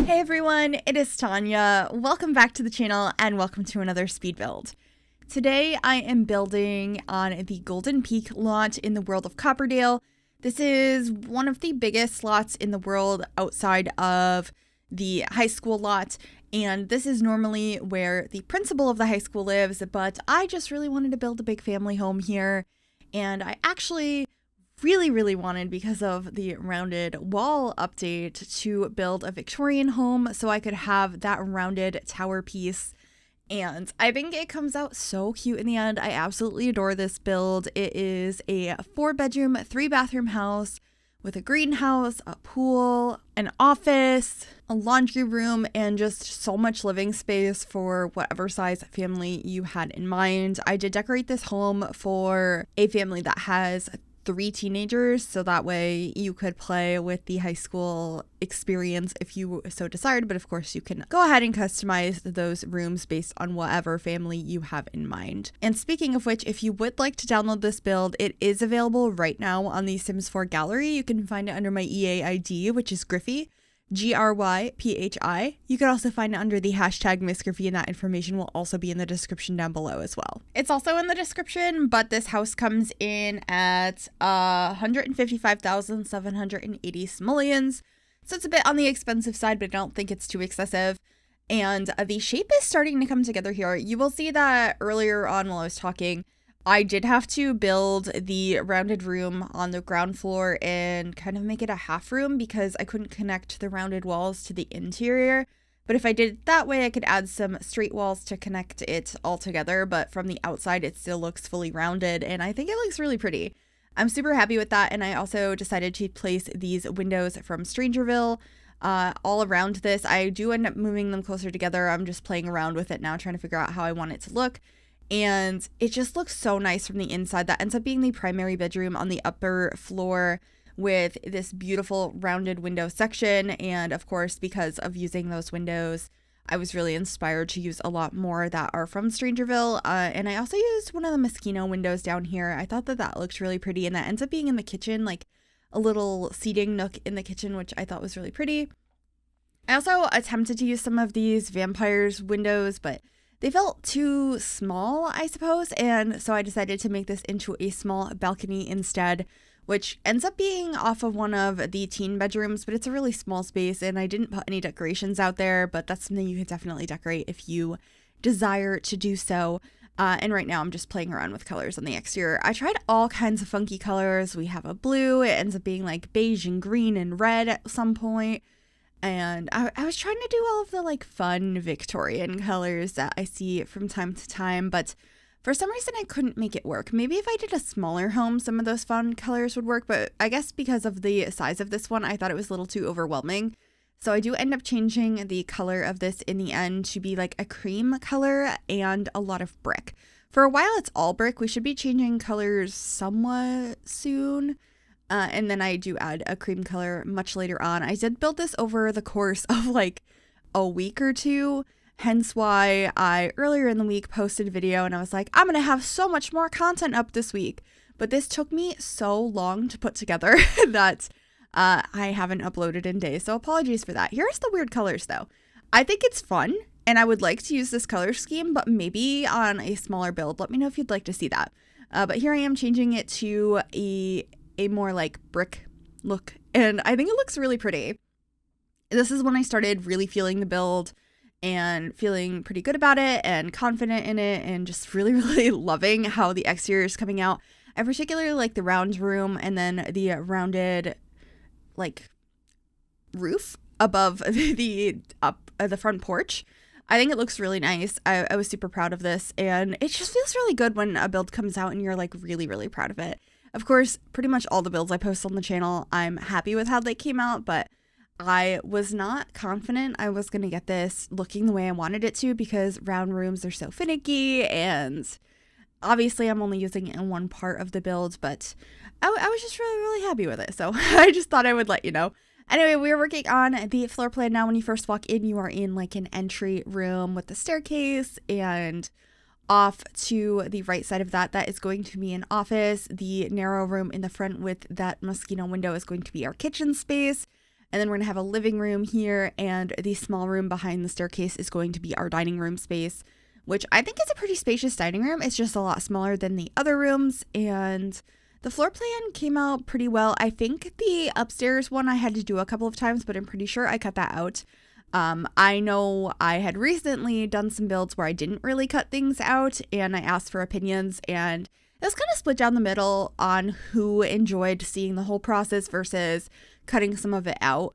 Hey everyone, it is Tanya. Welcome back to the channel and welcome to another speed build. Today I am building on the Golden Peak lot in the world of Copperdale. This is one of the biggest lots in the world outside of the high school lot, and this is normally where the principal of the high school lives, but I just really wanted to build a big family home here, and I actually really wanted, because of the rounded wall update, to build a Victorian home so I could have that rounded tower piece. And I think it comes out so cute in the end. I absolutely adore this build. It is a 4-bedroom, 3-bathroom house with a greenhouse, a pool, an office, a laundry room, and just so much living space for whatever size family you had in mind. I did decorate this home for a family that has 3 teenagers, so that way you could play with the high school experience if you so desired, but of course you can go ahead and customize those rooms based on whatever family you have in mind. And speaking of which, if you would like to download this build, it is available right now on the Sims 4 gallery. You can find it under my EA ID, which is Gryphi, Gryphi. You could also find it under the hashtag MissGryphi, and that information will also be in the description down below as well. It's also in the description, but this house comes in at 155,780 simoleons, so it's a bit on the expensive side, but I don't think it's too excessive. And the shape is starting to come together here. You will see that earlier on while I was talking, I did have to build the rounded room on the ground floor and kind of make it a half room because I couldn't connect the rounded walls to the interior. But if I did it that way, I could add some straight walls to connect it all together. But from the outside, it still looks fully rounded, and I think it looks really pretty. I'm super happy with that. And I also decided to place these windows from Strangerville all around this. I do end up moving them closer together. I'm just playing around with it now, trying to figure out how I want it to look. And it just looks so nice from the inside. That ends up being the primary bedroom on the upper floor with this beautiful rounded window section. And of course, because of using those windows, I was really inspired to use a lot more that are from Strangerville. And I also used one of the Moschino windows down here. I thought that looked really pretty, and that ends up being in the kitchen, like a little seating nook in the kitchen, which I thought was really pretty. I also attempted to use some of these vampires windows, but they felt too small, I suppose, and so I decided to make this into a small balcony instead, which ends up being off of one of the teen bedrooms, but it's a really small space, and I didn't put any decorations out there, but that's something you could definitely decorate if you desire to do so. And right now I'm just playing around with colors on the exterior. I tried all kinds of funky colors. We have a blue, it ends up being like beige and green and red at some point. And I was trying to do all of the like fun Victorian colors that I see from time to time, but for some reason I couldn't make it work. Maybe if I did a smaller home, some of those fun colors would work, but I guess because of the size of this one, I thought it was a little too overwhelming. So I do end up changing the color of this in the end to be like a cream color and a lot of brick. For a while it's all brick. We should be changing colors somewhat soon. And then I do add a cream color much later on. I did build this over the course of like a week or two, hence why I earlier in the week posted a video and I was like, I'm gonna have so much more content up this week. But this took me so long to put together that I haven't uploaded in days, so apologies for that. Here's the weird colors though. I think it's fun and I would like to use this color scheme, but maybe on a smaller build. Let me know if you'd like to see that. But here I am changing it to a more like brick look, and I think it looks really pretty. This is when I started really feeling the build and feeling pretty good about it and confident in it and just really loving how the exterior is coming out. I particularly like the round room and then the rounded like roof above the front porch. I think it looks really nice. I was super proud of this, and it just feels really good when a build comes out and you're like really proud of it. Of course, pretty much all the builds I post on the channel, I'm happy with how they came out, but I was not confident I was going to get this looking the way I wanted it to because round rooms are so finicky, and obviously I'm only using it in one part of the build, but I was just really happy with it, so I just thought I would let you know. Anyway, we're working on the floor plan now. When you first walk in, you are in like an entry room with the staircase, and off to the right side of that is going to be an office. The narrow room in the front with that Moschino window is going to be our kitchen space. And then we're going to have a living room here, and the small room behind the staircase is going to be our dining room space, which I think is a pretty spacious dining room. It's just a lot smaller than the other rooms, and the floor plan came out pretty well. I think the upstairs one I had to do a couple of times, but I'm pretty sure I cut that out. I know I had recently done some builds where I didn't really cut things out, and I asked for opinions, and it was kind of split down the middle on who enjoyed seeing the whole process versus cutting some of it out.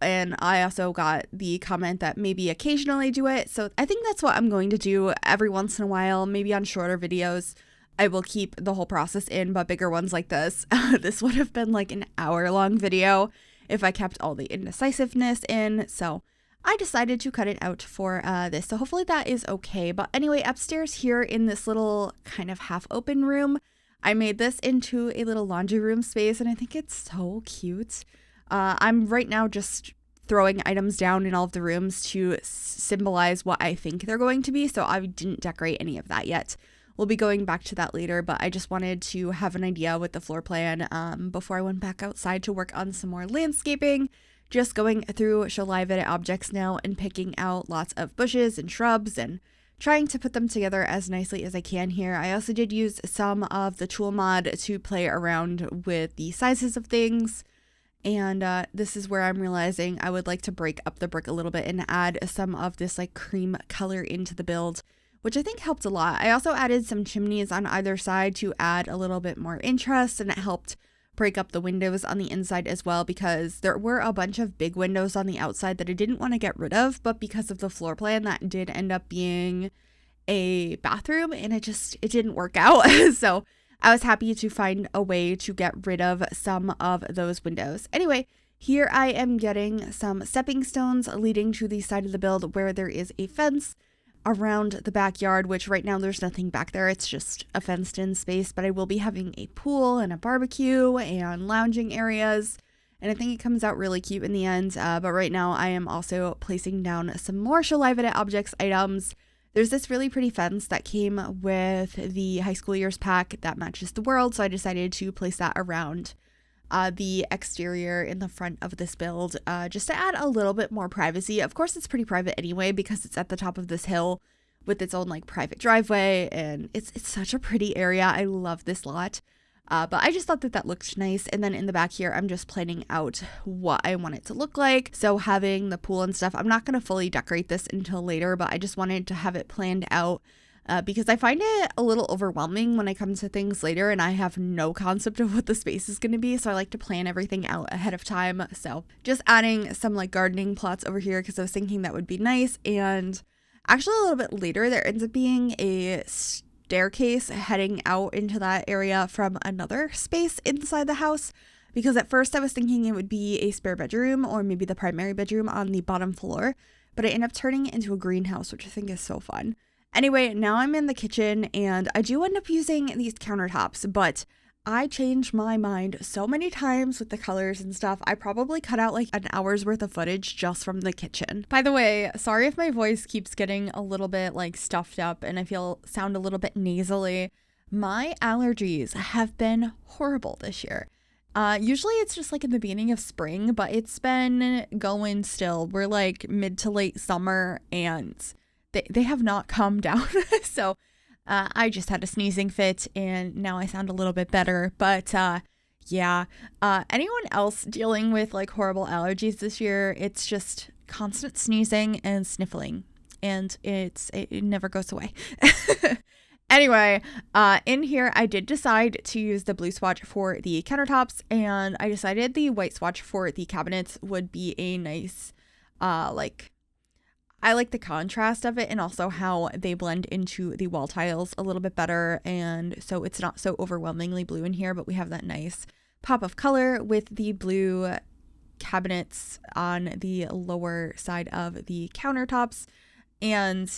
And I also got the comment that maybe occasionally do it. So I think that's what I'm going to do every once in a while, maybe on shorter videos. I will keep the whole process in, but bigger ones like this, this would have been like an hour-long video if I kept all the indecisiveness in. So I decided to cut it out for this. So hopefully that is okay. But anyway, upstairs here in this little kind of half-open room, I made this into a little laundry room space, and I think it's so cute. I'm right now just throwing items down in all of the rooms to symbolize what I think they're going to be. So I didn't decorate any of that yet. We'll be going back to that later, but I just wanted to have an idea with the floor plan before I went back outside to work on some more landscaping. Just going through Show Live Edit objects now and picking out lots of bushes and shrubs and trying to put them together as nicely as I can here. I also did use some of the tool mod to play around with the sizes of things. And this is where I'm realizing I would like to break up the brick a little bit and add some of this like cream color into the build, which I think helped a lot. I also added some chimneys on either side to add a little bit more interest, and it helped break up the windows on the inside as well, because there were a bunch of big windows on the outside that I didn't want to get rid of, but because of the floor plan that did end up being a bathroom, and it didn't work out. So I was happy to find a way to get rid of some of those windows. Anyway, here I am getting some stepping stones leading to the side of the build where there is a fence around the backyard, which right now there's nothing back there. It's just a fenced in space, but I will be having a pool and a barbecue and lounging areas. And I think it comes out really cute in the end. But right now I am also placing down some more Show Live Edit objects items. There's this really pretty fence that came with the high school years pack that matches the world. So I decided to place that around the exterior in the front of this build, just to add a little bit more privacy. Of course, it's pretty private anyway because it's at the top of this hill with its own like private driveway, and it's such a pretty area. I love this lot. But I just thought that looked nice. And then in the back here, I'm just planning out what I want it to look like. So having the pool and stuff, I'm not going to fully decorate this until later, but I just wanted to have it planned out because I find it a little overwhelming when I come to things later and I have no concept of what the space is going to be. So I like to plan everything out ahead of time. So just adding some like gardening plots over here because I was thinking that would be nice. And actually a little bit later, there ends up being a staircase heading out into that area from another space inside the house, because at first I was thinking it would be a spare bedroom or maybe the primary bedroom on the bottom floor, but it ended up turning into a greenhouse, which I think is so fun. Anyway, now I'm in the kitchen and I do end up using these countertops, but I changed my mind so many times with the colors and stuff. I probably cut out like an hour's worth of footage just from the kitchen. By the way, sorry if my voice keeps getting a little bit like stuffed up and I sound a little bit nasally. My allergies have been horrible this year. Usually it's just like in the beginning of spring, but it's been going still. We're like mid to late summer and they have not calmed down. So I just had a sneezing fit and now I sound a little bit better. But yeah, anyone else dealing with like horrible allergies this year? It's just constant sneezing and sniffling, and it never goes away. Anyway, in here I did decide to use the blue swatch for the countertops, and I decided the white swatch for the cabinets would be a nice I like the contrast of it and also how they blend into the wall tiles a little bit better, and so it's not so overwhelmingly blue in here, but we have that nice pop of color with the blue cabinets on the lower side of the countertops. And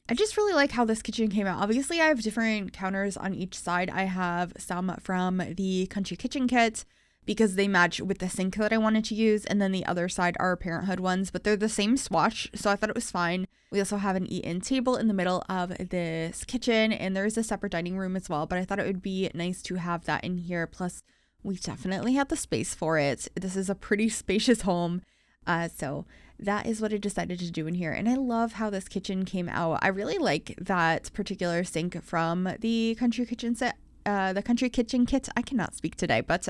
I just really like how this kitchen came out. Obviously I have different counters on each side. I have some from the Country Kitchen kit because they match with the sink that I wanted to use, and then the other side are Parenthood ones, but they're the same swatch, so I thought it was fine. We also have an eat-in table in the middle of this kitchen, and there's a separate dining room as well, but I thought it would be nice to have that in here. Plus We definitely had the space for it. This is a pretty spacious home. So that is what I decided to do in here. And I love how this kitchen came out. I really like that particular sink from the country kitchen set, the country kitchen kit. I cannot speak today, but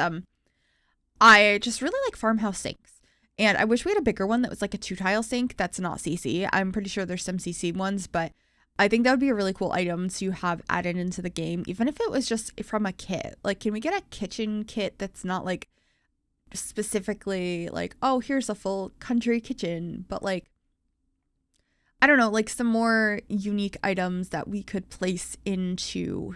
I just really like farmhouse sinks. And I wish we had a bigger one that was like a 2-tile sink that's not CC. I'm pretty sure there's some CC ones, but I think that would be a really cool item to have added into the game, even if it was just from a kit. Like, can we get a kitchen kit that's not like specifically like, oh, here's a full country kitchen, but like, I don't know, like some more unique items that we could place into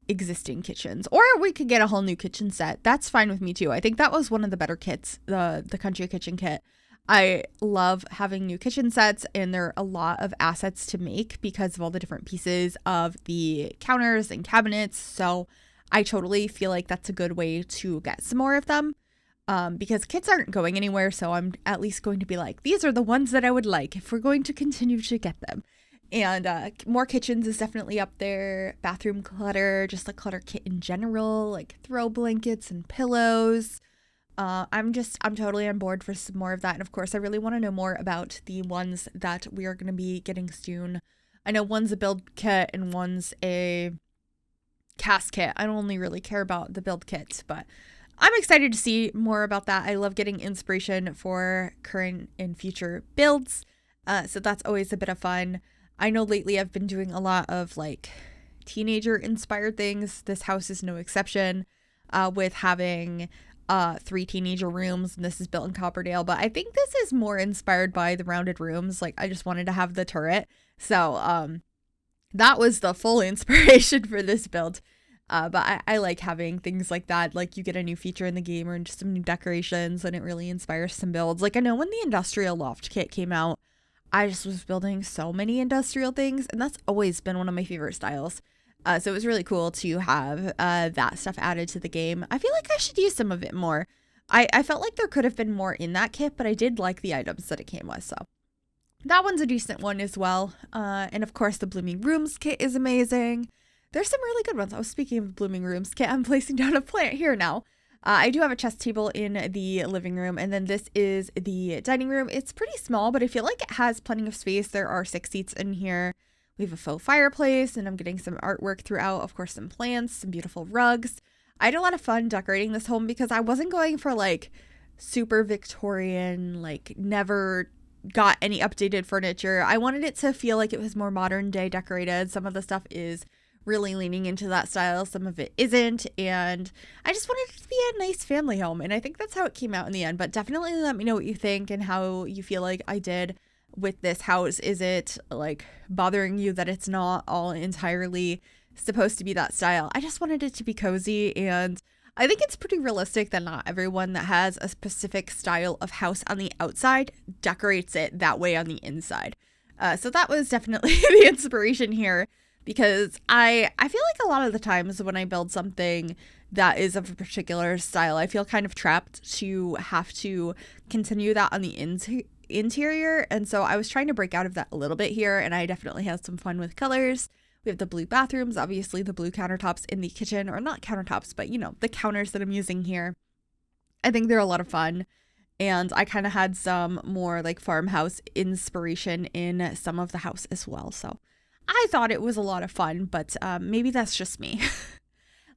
existing kitchens, or we could get a whole new kitchen set. That's fine with me too. I think that was one of the better kits, the country kitchen kit. I love having new kitchen sets, and there are a lot of assets to make because of all the different pieces of the counters and cabinets. So I totally feel like that's a good way to get some more of them, because kits aren't going anywhere. So I'm at least going to be like, these are the ones that I would like if we're going to continue to get them. And more kitchens is definitely up there. Bathroom clutter, just the clutter kit in general, like throw blankets and pillows. I'm totally on board for some more of that. And of course, I really want to know more about the ones that we are going to be getting soon. I know one's a build kit and one's a cast kit. I don't only really care about the build kits, but I'm excited to see more about that. I love getting inspiration for current and future builds. So that's always a bit of fun. I know lately I've been doing a lot of like teenager inspired things. This house is no exception, with having 3 teenager rooms, and this is built in Copperdale, but I think this is more inspired by the rounded rooms. Like, I just wanted to have the turret. So that was the full inspiration for this build. But I like having things like that. Like, you get a new feature in the game or just some new decorations, and it really inspires some builds. Like, I know when the industrial loft kit came out, I just was building so many industrial things, and that's always been one of my favorite styles. So it was really cool to have that stuff added to the game. I feel like I should use some of it more. I felt like there could have been more in that kit, but I did like the items that it came with, so that one's a decent one as well. And of course, the Blooming Rooms kit is amazing. There's some really good ones. I was speaking of the Blooming Rooms kit. I'm placing down a plant here now. I do have a chess table in the living room, and then this is the dining room. It's pretty small, but I feel like it has plenty of space. There are 6 seats in here. We have a faux fireplace, and I'm getting some artwork throughout. Of course, some plants, some beautiful rugs. I had a lot of fun decorating this home because I wasn't going for like super Victorian, like never got any updated furniture. I wanted it to feel like it was more modern day decorated. Some of the stuff is really leaning into that style, some of it isn't, and I just wanted it to be a nice family home, and I think that's how it came out in the end. But definitely let me know what you think and how you feel like I did with this house. Is it like bothering you that it's not all entirely supposed to be that style? I just wanted it to be cozy, and I think it's pretty realistic that not everyone that has a specific style of house on the outside decorates it that way on the inside. So that was definitely the inspiration here, because I feel like a lot of the times when I build something that is of a particular style, I feel kind of trapped to have to continue that on the interior. And so I was trying to break out of that a little bit here, and I definitely had some fun with colors. We have the blue bathrooms, obviously the blue countertops in the kitchen, or not countertops, but you know, the counters that I'm using here. I think they're a lot of fun. And I kind of had some more like farmhouse inspiration in some of the house as well. So I thought it was a lot of fun, but maybe that's just me.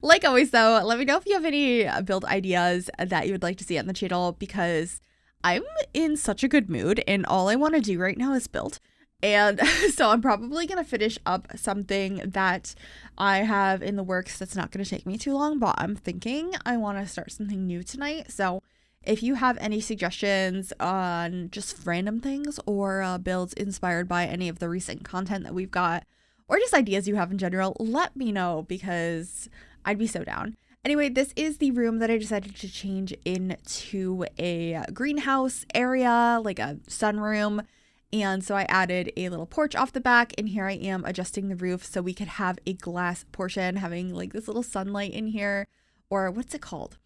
Like always, though, let me know if you have any build ideas that you would like to see on the channel, because I'm in such a good mood and all I want to do right now is build. And so I'm probably going to finish up something that I have in the works that's not going to take me too long, but I'm thinking I want to start something new tonight. So if you have any suggestions on just random things or builds inspired by any of the recent content that we've got, or just ideas you have in general, let me know, because I'd be so down. Anyway, this is the room that I decided to change into a greenhouse area, like a sunroom. And so I added a little porch off the back, and here I am adjusting the roof so we could have a glass portion, having like this little sunlight in here. Or what's it called?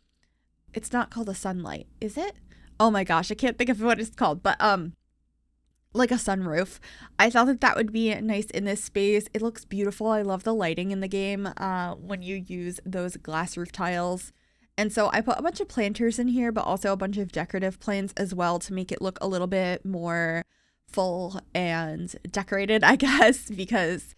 It's not called a sunlight, is it? Oh my gosh, I can't think of what it's called, but like a sunroof. I thought that that would be nice in this space. It looks beautiful. I love the lighting in the game when you use those glass roof tiles. And so I put a bunch of planters in here, but also a bunch of decorative plants as well to make it look a little bit more full and decorated, I guess, because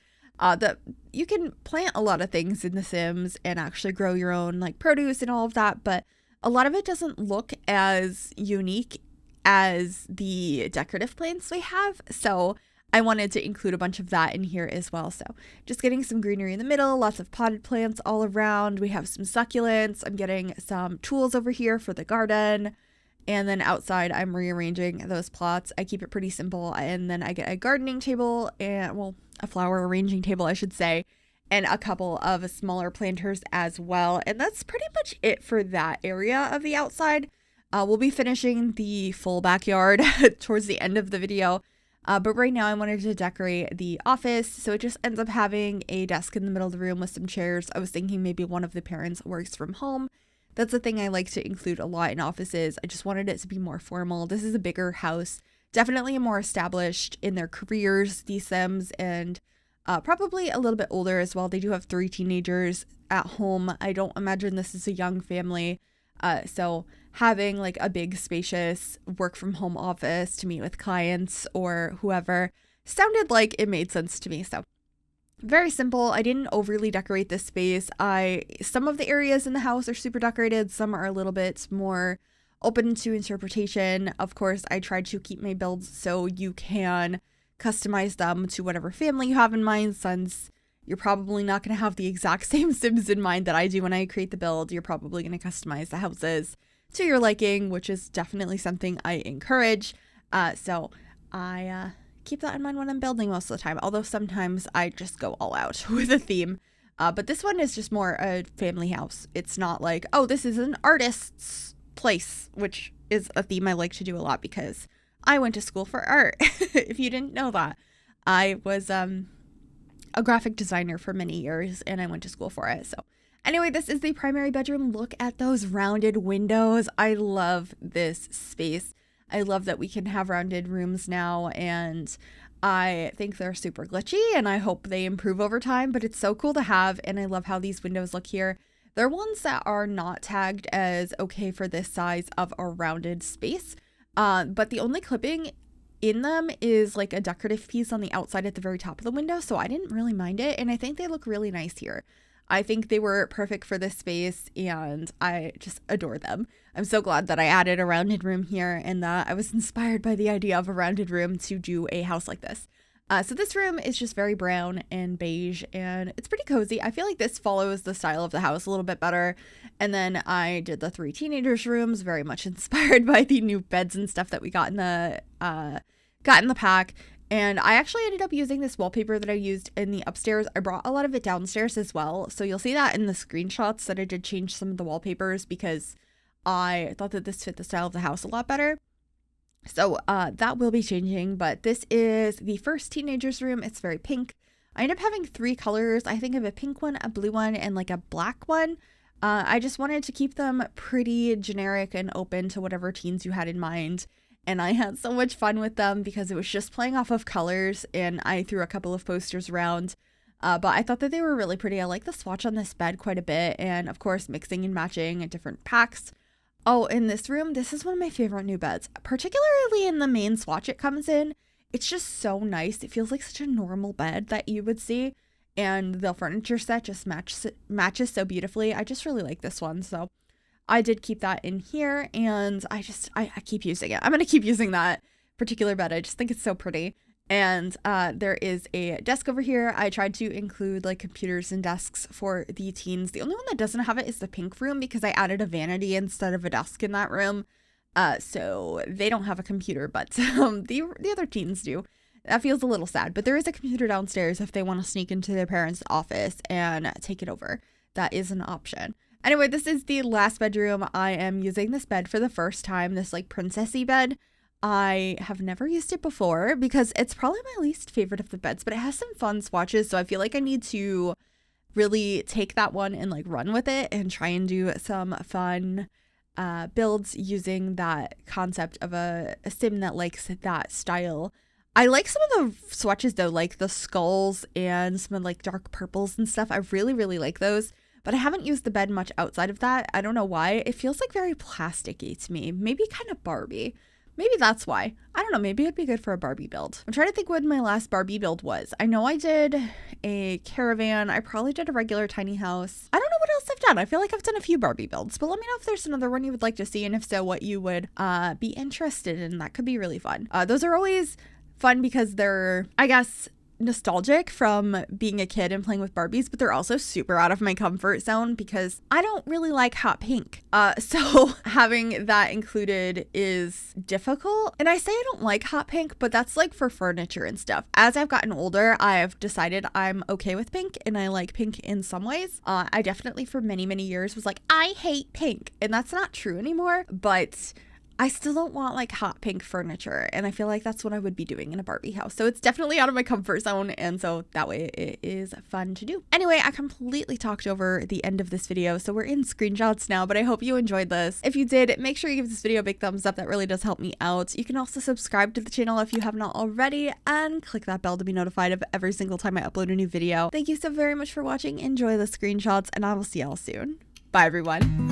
you can plant a lot of things in The Sims and actually grow your own like produce and all of that, but a lot of it doesn't look as unique as the decorative plants we have. So I wanted to include a bunch of that in here as well. So just getting some greenery in the middle, lots of potted plants all around. We have some succulents. I'm getting some tools over here for the garden. And then outside, I'm rearranging those plots. I keep it pretty simple. And then I get a gardening table and, well, a flower arranging table, I should say, and a couple of smaller planters as well. And that's pretty much it for that area of the outside. We'll be finishing the full backyard towards the end of the video. But right now I wanted to decorate the office. So it just ends up having a desk in the middle of the room with some chairs. I was thinking maybe one of the parents works from home. That's a thing I like to include a lot in offices. I just wanted it to be more formal. This is a bigger house, definitely more established in their careers, these Sims, and probably a little bit older as well. They do have 3 teenagers at home. I don't imagine this is a young family. So having like a big spacious work from home office to meet with clients or whoever sounded like it made sense to me. So very simple. I didn't overly decorate this space. Some of the areas in the house are super decorated. Some are a little bit more open to interpretation. Of course, I tried to keep my builds so you can customize them to whatever family you have in mind, since you're probably not going to have the exact same Sims in mind that I do when I create the build. You're probably going to customize the houses to your liking, which is definitely something I encourage. So I keep that in mind when I'm building most of the time, although sometimes I just go all out with a theme. But this one is just more a family house. It's not like, oh, this is an artist's place, which is a theme I like to do a lot because I went to school for art. If you didn't know that, I was a graphic designer for many years and I went to school for it. So anyway, this is the primary bedroom. Look at those rounded windows. I love this space. I love that we can have rounded rooms now, and I think they're super glitchy and I hope they improve over time, but it's so cool to have. And I love how these windows look here. They're ones that are not tagged as okay for this size of a rounded space. But the only clipping in them is like a decorative piece on the outside at the very top of the window. So I didn't really mind it. And I think they look really nice here. I think they were perfect for this space and I just adore them. I'm so glad that I added a rounded room here and that I was inspired by the idea of a rounded room to do a house like this. So this room is just very brown and beige and it's pretty cozy. I feel like this follows the style of the house a little bit better. And then I did the 3 teenagers rooms, very much inspired by the new beds and stuff that we got in the pack. And I actually ended up using this wallpaper that I used in the upstairs. I brought a lot of it downstairs as well. So you'll see that in the screenshots that I did change some of the wallpapers because I thought that this fit the style of the house a lot better. So that will be changing, but this is the first teenager's room. It's very pink. I ended up having 3 colors. I think I have a pink one, a blue one, and like a black one. I just wanted to keep them pretty generic and open to whatever teens you had in mind. And I had so much fun with them because it was just playing off of colors and I threw a couple of posters around. But I thought that they were really pretty. I like the swatch on this bed quite a bit. And of course, mixing and matching at different packs. Oh, in this room, this is one of my favorite new beds, particularly in the main swatch it comes in. It's just so nice. It feels like such a normal bed that you would see. And the furniture set just matches so beautifully. I just really like this one. So I did keep that in here and I keep using it. I'm going to keep using that particular bed. I just think it's so pretty. And there is a desk over here. I tried to include like computers and desks for the teens. The only one that doesn't have it is the pink room because I added a vanity instead of a desk in that room. So they don't have a computer, but the other teens do. That feels a little sad, but there is a computer downstairs if they want to sneak into their parents' office and take it over. That is an option. Anyway, this is the last bedroom. I am using this bed for the first time, this like princessy bed. I have never used it before because it's probably my least favorite of the beds, but it has some fun swatches. So I feel like I need to really take that one and like run with it and try and do some fun builds using that concept of a sim that likes that style. I like some of the swatches though, like the skulls and some of like dark purples and stuff. I really, really like those. but I haven't used the bed much outside of that. I don't know why. It feels like very plasticky to me. Maybe kind of Barbie. Maybe that's why. I don't know. Maybe it'd be good for a Barbie build. I'm trying to think when my last Barbie build was. I know I did a caravan. I probably did a regular tiny house. I don't know what else I've done. I feel like I've done a few Barbie builds, but let me know if there's another one you would like to see, and if so, what you would be interested in. That could be really fun. Those are always fun because they're, I guess, nostalgic from being a kid and playing with Barbies, but they're also super out of my comfort zone because I don't really like hot pink. So having that included is difficult. And I say I don't like hot pink, but that's like for furniture and stuff. As I've gotten older, I've decided I'm okay with pink and I like pink in some ways. I definitely for many, many years was like, I hate pink. And that's not true anymore, but I still don't want like hot pink furniture, and I feel like that's what I would be doing in a Barbie house. So it's definitely out of my comfort zone, and so that way it is fun to do. Anyway, I completely talked over the end of this video, so we're in screenshots now, but I hope you enjoyed this. If you did, make sure you give this video a big thumbs up. That really does help me out. You can also subscribe to the channel if you have not already, and click that bell to be notified of every single time I upload a new video. Thank you so very much for watching. Enjoy the screenshots, and I will see y'all soon. Bye, everyone.